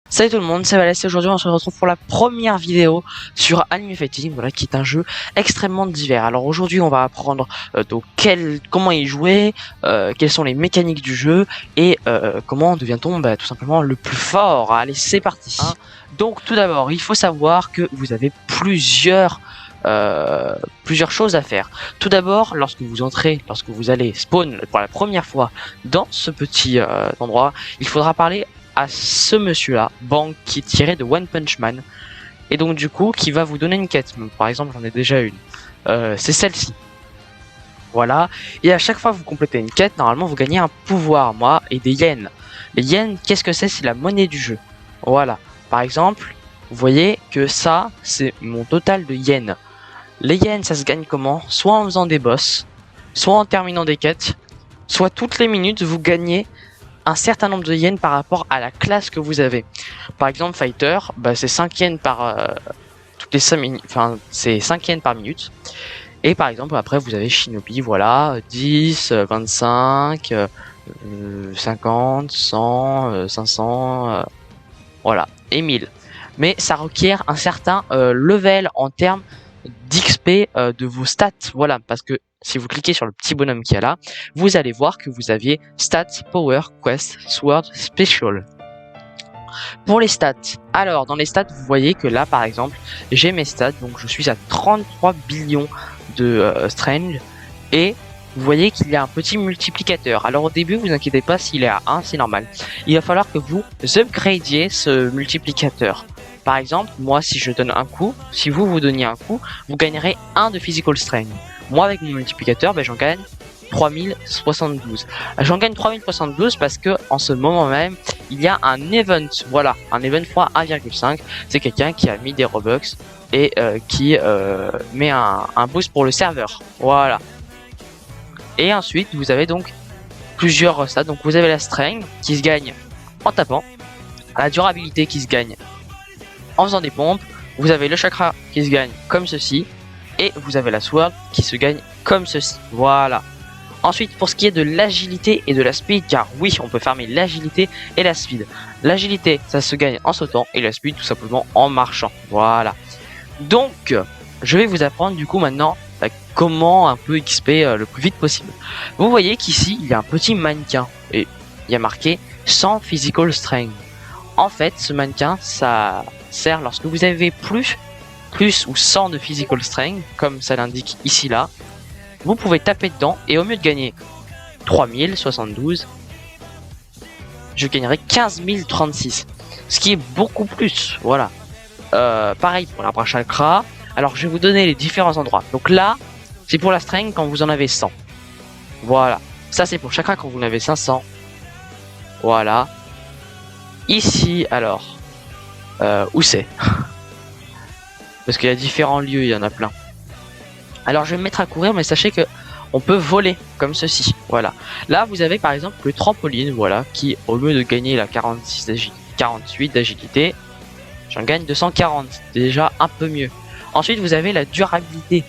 Salut tout le monde, c'est Valès et aujourd'hui on se retrouve pour la première vidéo sur Anime Fighting, voilà, qui est un jeu extrêmement divers. Alors aujourd'hui on va apprendre comment y jouer, quelles sont les mécaniques du jeu et comment devient-on tout simplement le plus fort. Allez, c'est parti. Donc tout d'abord il faut savoir que vous avez plusieurs choses à faire. Tout d'abord, lorsque vous allez spawn pour la première fois dans ce petit endroit, il faudra parler à ce monsieur là, Bang, qui est tiré de One Punch Man, et donc du coup qui va vous donner une quête. Par exemple, j'en ai déjà une, c'est celle-ci, voilà. Et à chaque fois que vous complétez une quête, normalement vous gagnez un pouvoir, moi, et des yens. Les yens, qu'est-ce que c'est? C'est la monnaie du jeu, voilà. Par exemple, vous voyez que ça c'est mon total de yens. Les yens, ça se gagne comment? Soit en faisant des boss, soit en terminant des quêtes, soit toutes les minutes vous gagnez un certain nombre de yens par rapport à la classe que vous avez. Par exemple, Fighter, c'est 5 yens par toutes les 5 minutes, enfin c'est 5 yens par minute. Et par exemple, après vous avez Shinobi, voilà, 10, 25, 50, 100, 500, voilà, et 1000. Mais ça requiert un certain level en termes d'XP de vos stats, voilà, parce que si vous cliquez sur le petit bonhomme qui est là, vous allez voir que vous aviez Stats, Power, Quest, Sword, Special. Pour les stats, alors dans les stats, vous voyez que là par exemple, j'ai mes stats, donc je suis à 33 billions de Strange, et vous voyez qu'il y a un petit multiplicateur. Alors au début, vous inquiétez pas, s'il est à 1, c'est normal. Il va falloir que vous upgradiez ce multiplicateur. Par exemple, moi si je donne un coup, si vous donniez un coup, vous gagnerez 1 de Physical Strength. Moi avec mon multiplicateur, j'en gagne 3072. J'en gagne 3072 parce que en ce moment même, il y a un event, voilà, un event fois 1,5. C'est quelqu'un qui a mis des Robux et qui met un boost pour le serveur, voilà. Et ensuite, vous avez donc plusieurs stats. Donc vous avez la strength qui se gagne en tapant, la durabilité qui se gagne en faisant des pompes, vous avez le chakra qui se gagne comme ceci, et vous avez la sword qui se gagne comme ceci, voilà. Ensuite, pour ce qui est de l'agilité et de la speed, car oui, on peut farmer l'agilité et la speed. L'agilité, ça se gagne en sautant, et la speed tout simplement en marchant, voilà. Donc, je vais vous apprendre du coup maintenant comment un peu XP le plus vite possible. Vous voyez qu'ici, il y a un petit mannequin, et il y a marqué 100 physical strength. En fait, ce mannequin, ça sert lorsque vous avez plus ou 100 de physical strength, comme ça l'indique ici là. Vous pouvez taper dedans et au mieux de gagner 3072, je gagnerai 15036, ce qui est beaucoup plus, voilà. Pareil pour l'arbre chakra. Alors je vais vous donner les différents endroits. Donc là, c'est pour la strength quand vous en avez 100. Voilà. Ça c'est pour chakra quand vous en avez 500. Voilà. Ici, alors, où c'est? Parce qu'il y a différents lieux, il y en a plein. Alors je vais me mettre à courir, mais sachez que on peut voler comme ceci, voilà. Là vous avez par exemple le trampoline, voilà, qui au lieu de gagner la 48 d'agilité, j'en gagne 240, déjà un peu mieux. Ensuite vous avez la durabilité,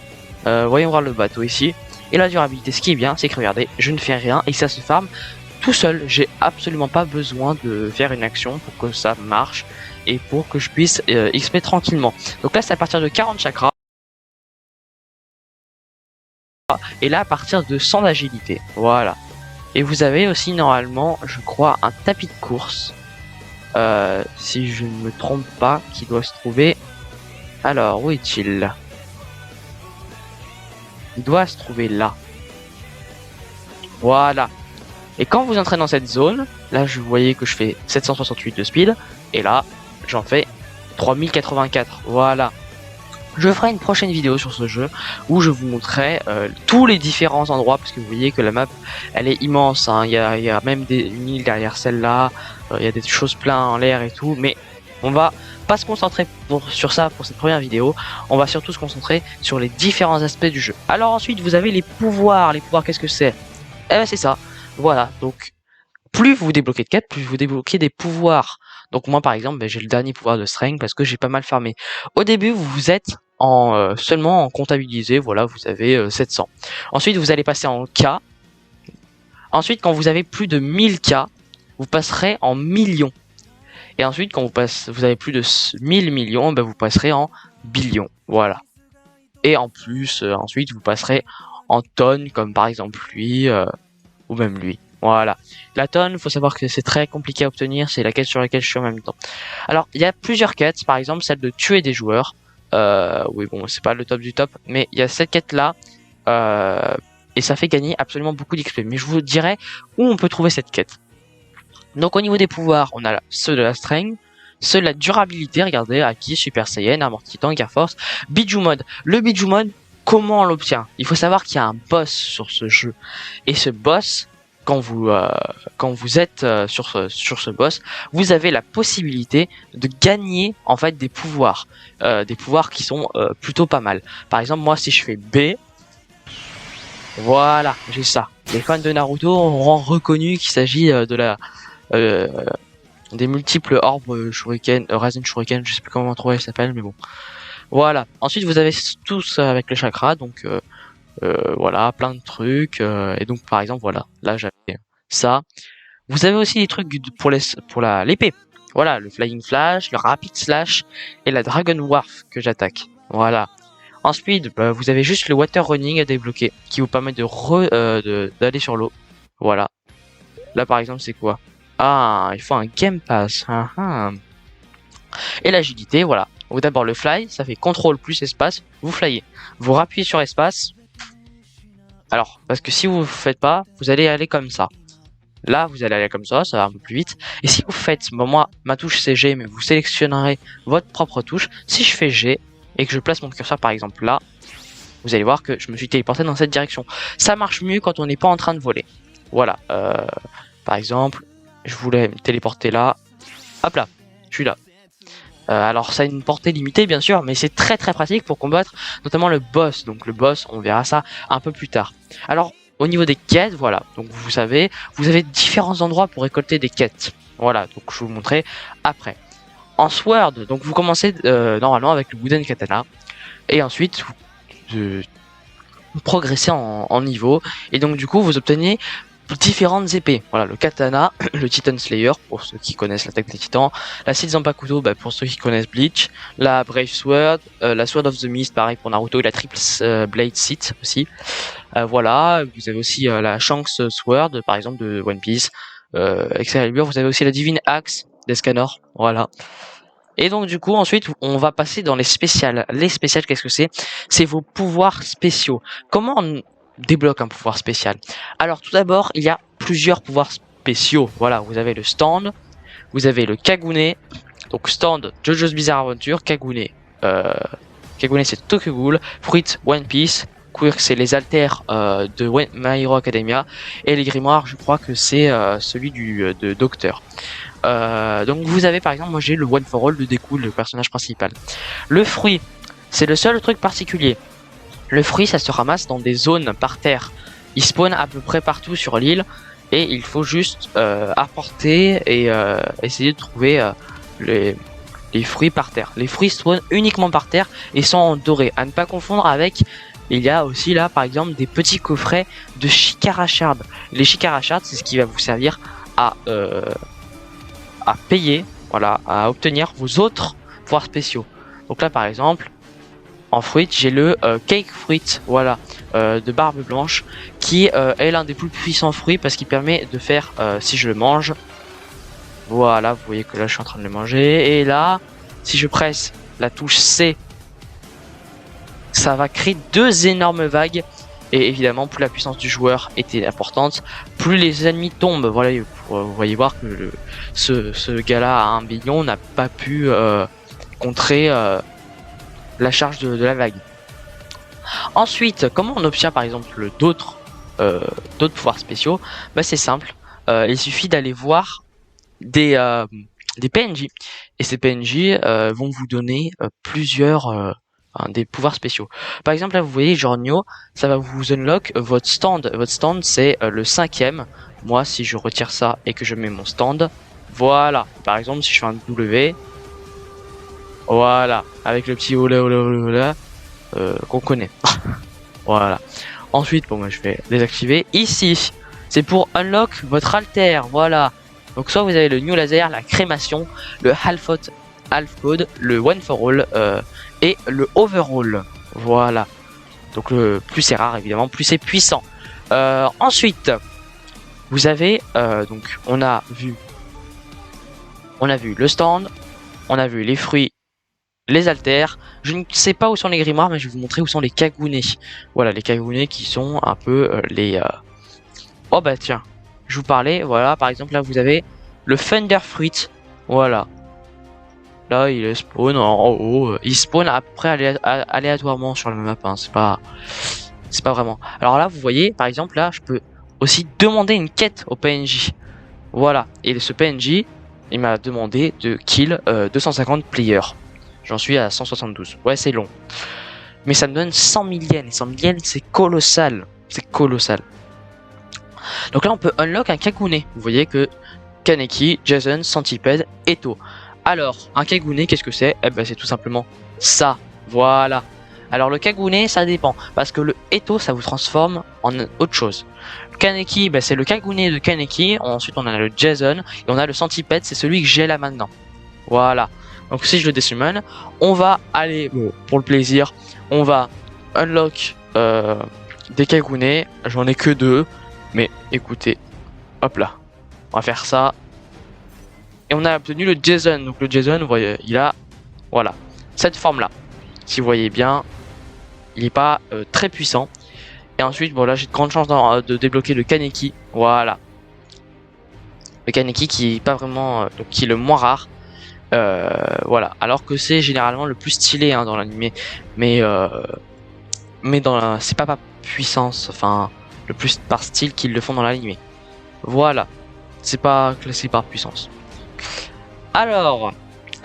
voyons voir le bateau ici. Et la durabilité, ce qui est bien, c'est que regardez, je ne fais rien et ça se farme tout seul. J'ai absolument pas besoin de faire une action pour que ça marche et pour que je puisse XP tranquillement. Donc là c'est à partir de 40 chakras. Et là à partir de 100 d'agilité, voilà. Et vous avez aussi normalement, je crois, un tapis de course, si je ne me trompe pas, qui doit se trouver. Alors où est-il? Il doit se trouver là, voilà. Et quand vous entrez dans cette zone, là je voyais que je fais 768 de speed, et là j'en fais 3084, voilà. Je ferai une prochaine vidéo sur ce jeu où je vous montrerai tous les différents endroits, parce que vous voyez que la map elle est immense, hein. Il y a même une île derrière celle-là, il y a des choses plein en l'air et tout, mais on va pas se concentrer sur ça pour cette première vidéo, on va surtout se concentrer sur les différents aspects du jeu. Alors ensuite vous avez les pouvoirs qu'est-ce que c'est? Eh ben c'est ça, voilà, donc plus vous débloquez de quêtes, plus vous débloquez des pouvoirs. Donc moi par exemple, j'ai le dernier pouvoir de strength parce que j'ai pas mal farmé. Au début vous êtes seulement en comptabilisé, voilà, vous avez 700. Ensuite vous allez passer en K. Ensuite quand vous avez plus de 1000 K, vous passerez en millions. Et ensuite, quand vous avez plus de 1000 millions, vous passerez en billions. Voilà. Et en plus, ensuite, vous passerez en tonnes, comme par exemple lui, ou même lui. Voilà. La tonne, faut savoir que c'est très compliqué à obtenir, c'est la quête sur laquelle je suis en même temps. Alors, il y a plusieurs quêtes, par exemple celle de tuer des joueurs. Oui, bon, c'est pas le top du top, mais il y a cette quête-là, et ça fait gagner absolument beaucoup d'XP. Mais je vous dirai où on peut trouver cette quête. Donc au niveau des pouvoirs, on a ceux de la strength, ceux de la durabilité, regardez, Haki, Super Saiyan, Armor Titan, Gear Force, Bijou Mode. Le Bijou Mode, comment on l'obtient? Il faut savoir qu'il y a un boss sur ce jeu. Et ce boss, quand vous êtes sur ce boss, vous avez la possibilité de gagner en fait des pouvoirs qui sont plutôt pas mal. Par exemple, moi si je fais B, voilà, j'ai ça. Les fans de Naruto auront reconnu qu'il s'agit des multiples orbes Shuriken, Rasen Shuriken, je sais plus comment trouver elle s'appelle, mais bon. Voilà. Ensuite, vous avez tous avec le chakra, donc voilà, plein de trucs. Et donc, par exemple, voilà, là j'avais ça. Vous avez aussi des trucs pour l'épée. Voilà, le Flying Flash, le Rapid Slash et la Dragon Warf que j'attaque. Voilà. Ensuite, vous avez juste le Water Running à débloquer, qui vous permet d'aller sur l'eau. Voilà. Là, par exemple, c'est quoi? Ah, il faut un Game Pass. Et l'agilité, voilà. Donc d'abord le fly, ça fait contrôle plus espace, vous flyez. Vous rappuyez sur espace. Alors, parce que si vous ne faites pas, vous allez aller comme ça. Là, vous allez aller comme ça va un peu plus vite. Et si vous faites, moi, ma touche c'est G, mais vous sélectionnerez votre propre touche. Si je fais G et que je place mon curseur par exemple là, vous allez voir que je me suis téléporté dans cette direction. Ça marche mieux quand on n'est pas en train de voler. Voilà. Par exemple, je voulais me téléporter là. Hop là, je suis là. Alors ça a une portée limitée bien sûr, mais c'est très très pratique pour combattre notamment le boss. Donc le boss, on verra ça un peu plus tard. Alors au niveau des quêtes, voilà, donc vous savez, vous avez différents endroits pour récolter des quêtes. Voilà, donc je vais vous montrer après. En Sword, donc vous commencez normalement avec le Wooden Katana, et ensuite vous progressez en niveau, et donc du coup vous obtenez différentes épées. Voilà, le katana, le Titan Slayer pour ceux qui connaissent l'attaque des titans, la Seed Zanpakuto pour ceux qui connaissent Bleach, la Brave Sword, la Sword of the Mist pareil pour Naruto et la Triple Blade Seed aussi. Voilà, vous avez aussi la Shanks Sword par exemple de One Piece, Excalibur, vous avez aussi la Divine Axe d'Escanor, voilà. Et donc du coup ensuite on va passer dans les spéciales. Les spéciales, qu'est-ce que c'est? C'est vos pouvoirs spéciaux. Comment on débloque un pouvoir spécial? Alors tout d'abord il y a plusieurs pouvoirs spéciaux. Voilà, vous avez le stand, vous avez le Kagune, donc stand JoJo's Bizarre Adventure, Kagune c'est Tokyo Ghoul, Fruit One Piece, Quirk c'est les alters de My Hero Academia, et les grimoires je crois que c'est celui de Docteur. Donc vous avez par exemple, moi j'ai le One for All de Deku, le personnage principal. Le fruit, c'est le seul truc particulier. Le fruit, ça se ramasse dans des zones par terre. Il spawn à peu près partout sur l'île et il faut juste apporter et essayer de trouver les fruits par terre. Les fruits spawnent uniquement par terre et sont en doré. À ne pas confondre avec, il y a aussi là par exemple des petits coffrets de Shikara Shard. Les Shikara Shard, c'est ce qui va vous servir à payer, voilà, à obtenir vos autres pouvoirs spéciaux. Donc là par exemple, en fruit, j'ai le Cake Fruit, voilà, de Barbe Blanche, qui est l'un des plus puissants fruits parce qu'il permet de faire, si je le mange, voilà, vous voyez que là je suis en train de le manger, et là, si je presse la touche C, ça va créer deux énormes vagues, et évidemment, plus la puissance du joueur était importante, plus les ennemis tombent. Voilà, vous voyez voir que ce gars-là à 1 billion n'a pas pu contrer la charge de la vague. Ensuite, comment on obtient par exemple d'autres pouvoirs spéciaux? C'est simple, il suffit d'aller voir des PNJ, et ces PNJ vont vous donner plusieurs des pouvoirs spéciaux. Par exemple là vous voyez Jornio, ça va vous unlock votre stand. Votre stand c'est le 5ème. Moi si je retire ça et que je mets mon stand, voilà, par exemple si je fais un W, voilà, avec le petit ola qu'on connaît. Voilà. Ensuite, bon, moi je vais désactiver. Ici, c'est pour unlock votre alter. Voilà. Donc soit vous avez le New Laser, la crémation, le half code, le one for all et le overall. Voilà. Donc le plus c'est rare évidemment, plus c'est puissant. Ensuite, vous avez donc on a vu le stand, on a vu les fruits, les haltères. Je ne sais pas où sont les grimoires, mais je vais vous montrer où sont les cagounets. Voilà, les cagounets qui sont un peu les... Oh bah tiens, je vous parlais, voilà, par exemple là vous avez le Thunder Fruit. Voilà. Là il est spawn en haut. Il spawn à peu près aléatoirement sur la map, hein. C'est pas vraiment. Alors là vous voyez, par exemple là je peux aussi demander une quête au PNJ. Voilà, et ce PNJ, il m'a demandé de kill 250 players. J'en suis à 172. Ouais, c'est long. Mais ça me donne 100 000 yens. 100 000 yens, c'est colossal. C'est colossal. Donc là, on peut unlock un Kagune. Vous voyez que Kaneki, Jason, Centipede, Eto. Alors, un Kagune, qu'est-ce que c'est? Eh ben, c'est tout simplement ça. Voilà. Alors, le Kagune, ça dépend. Parce que le Eto, ça vous transforme en autre chose. Kaneki, ben, c'est le Kagune de Kaneki. Ensuite, on a le Jason. Et on a le Centipede, c'est celui que j'ai là maintenant. Voilà. Donc si je le désummon, on va aller, bon, pour le plaisir, on va unlock des Kagune. J'en ai que 2, mais écoutez, hop là, on va faire ça. Et on a obtenu le Jason. Donc le Jason, vous voyez, il a, voilà, cette forme-là. Si vous voyez bien, il n'est pas très puissant. Et ensuite, bon là, j'ai de grandes chances de débloquer le Kaneki. Voilà. Le Kaneki qui est pas vraiment, donc qui est le moins rare. Voilà, alors que c'est généralement le plus stylé hein, dans l'anime, mais c'est pas par puissance, enfin le plus par style qu'ils le font dans l'anime. Voilà, c'est pas classé par puissance. Alors,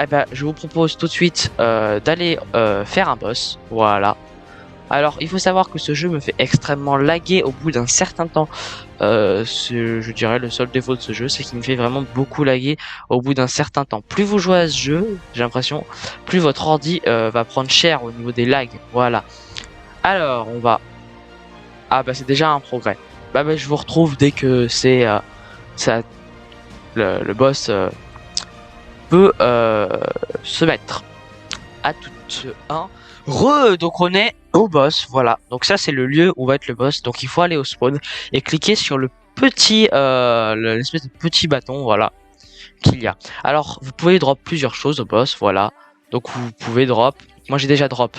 eh ben, je vous propose tout de suite d'aller faire un boss. Voilà. Alors, il faut savoir que ce jeu me fait extrêmement laguer au bout d'un certain temps. Je dirais le seul défaut de ce jeu, c'est qu'il me fait vraiment beaucoup laguer au bout d'un certain temps. Plus vous jouez à ce jeu, j'ai l'impression, plus votre ordi va prendre cher au niveau des lags. Voilà. Alors, on va... Ah bah c'est déjà un progrès. Bah je vous retrouve dès que c'est... le boss peut se mettre. À toutes 1. Donc on est au boss, voilà. Donc ça c'est le lieu où va être le boss. Donc il faut aller au spawn et cliquer sur le petit, l'espèce de petit bâton, voilà, qu'il y a. Alors vous pouvez drop plusieurs choses au boss, voilà. Donc vous pouvez drop. Moi j'ai déjà drop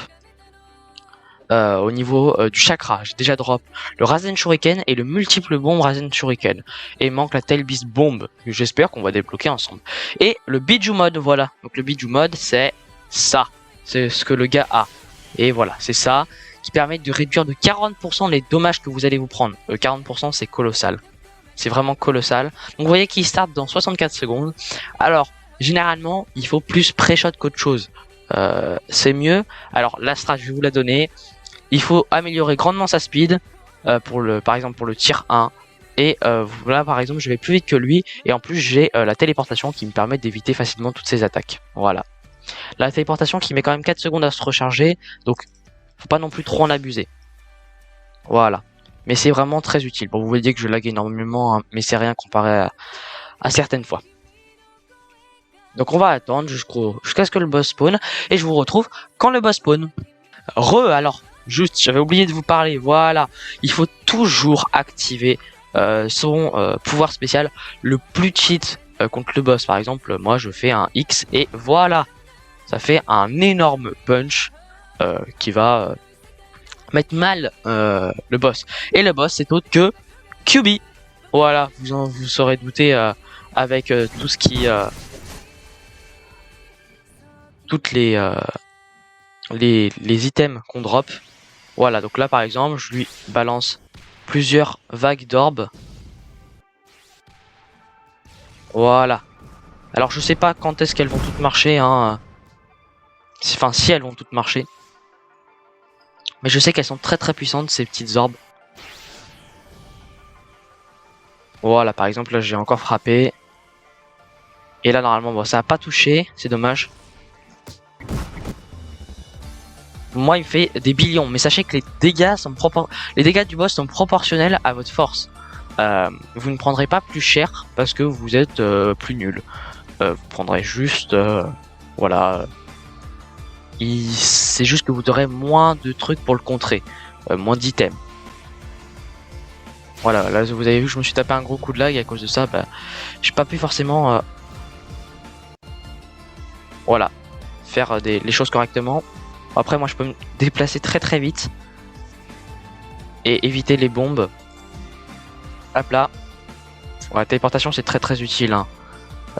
au niveau du chakra. J'ai déjà drop le Rasen Shuriken et le multiple bombe Rasen Shuriken. Et il manque la Tail Beast Bomb que j'espère qu'on va débloquer ensemble. Et le Biju Mode, voilà. Donc le Biju Mode c'est ça. C'est ce que le gars a. Et voilà, c'est ça qui permet de réduire de 40% les dommages que vous allez vous prendre. 40% c'est colossal. C'est vraiment colossal. Donc vous voyez qu'il start dans 64 secondes. Alors, généralement, il faut plus pré-shot qu'autre chose. C'est mieux. Alors, la strat, je vais vous la donner. Il faut améliorer grandement sa speed. Par exemple, pour le tir 1. Et là, par exemple, je vais plus vite que lui. Et en plus, j'ai la téléportation qui me permet d'éviter facilement toutes ses attaques. Voilà. La téléportation qui met quand même 4 secondes à se recharger, donc faut pas non plus trop en abuser. Voilà. Mais c'est vraiment très utile. Bon, vous voyez que je lag énormément, hein, mais c'est rien comparé à certaines fois. Donc on va attendre jusqu'à ce que le boss spawn, et je vous retrouve quand le boss spawn. Alors, juste, j'avais oublié de vous parler, voilà. Il faut toujours activer son pouvoir spécial le plus cheat contre le boss. Par exemple, moi je fais un X, et voilà. Ça fait un énorme punch qui va mettre mal le boss. Et le boss c'est autre que QB. Voilà, vous saurez douter avec tout ce qui... toutes les items qu'on drop. Voilà, donc là par exemple, je lui balance plusieurs vagues d'orbes. Voilà. Alors je sais pas quand est-ce qu'elles vont toutes marcher, hein. Enfin, si elles vont toutes marcher. Mais je sais qu'elles sont très très puissantes, ces petites orbes. Voilà, par exemple, là j'ai encore frappé. Et là, normalement, bon, ça a pas touché, c'est dommage. Moi, il fait des billions, mais sachez que les dégâts du boss sont proportionnels à votre force. vous ne prendrez pas plus cher parce que vous êtes plus nul. Vous prendrez juste, voilà. C'est juste que vous aurez moins de trucs pour le contrer, moins d'items. Voilà, là vous avez vu, je me suis tapé un gros coup de lag à cause de ça. Bah, j'ai pas pu forcément, voilà, faire les choses correctement. Après, moi, je peux me déplacer très vite et éviter les bombes. Hop là. La téléportation, c'est très utile. Hein.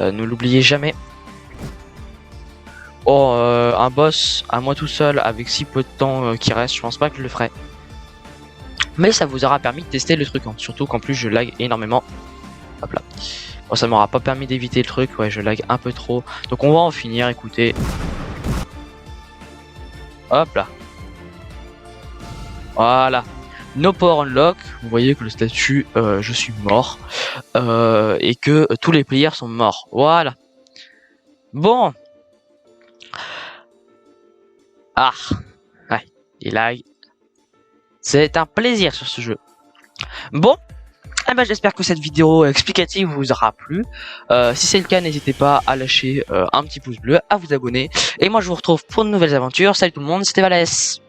Ne l'oubliez jamais. Oh, un boss à moi tout seul avec si peu de temps qui reste, je pense pas que je le ferai. Mais ça vous aura permis de tester le truc, hein. Surtout qu'en plus je lag énormément. Hop là. Bon, ça m'aura pas permis d'éviter le truc, ouais, je lag un peu trop. Donc on va en finir, écoutez. Hop là. Voilà. No power unlock. Vous voyez que le statut je suis mort. Et que tous les players sont morts. Voilà. Bon. Ah. Ouais. Il lag. C'est un plaisir sur ce jeu. Bon. Eh ben, j'espère que cette vidéo explicative vous aura plu. Si c'est le cas, n'hésitez pas à lâcher un petit pouce bleu, à vous abonner. Et moi, je vous retrouve pour de nouvelles aventures. Salut tout le monde, c'était Valès.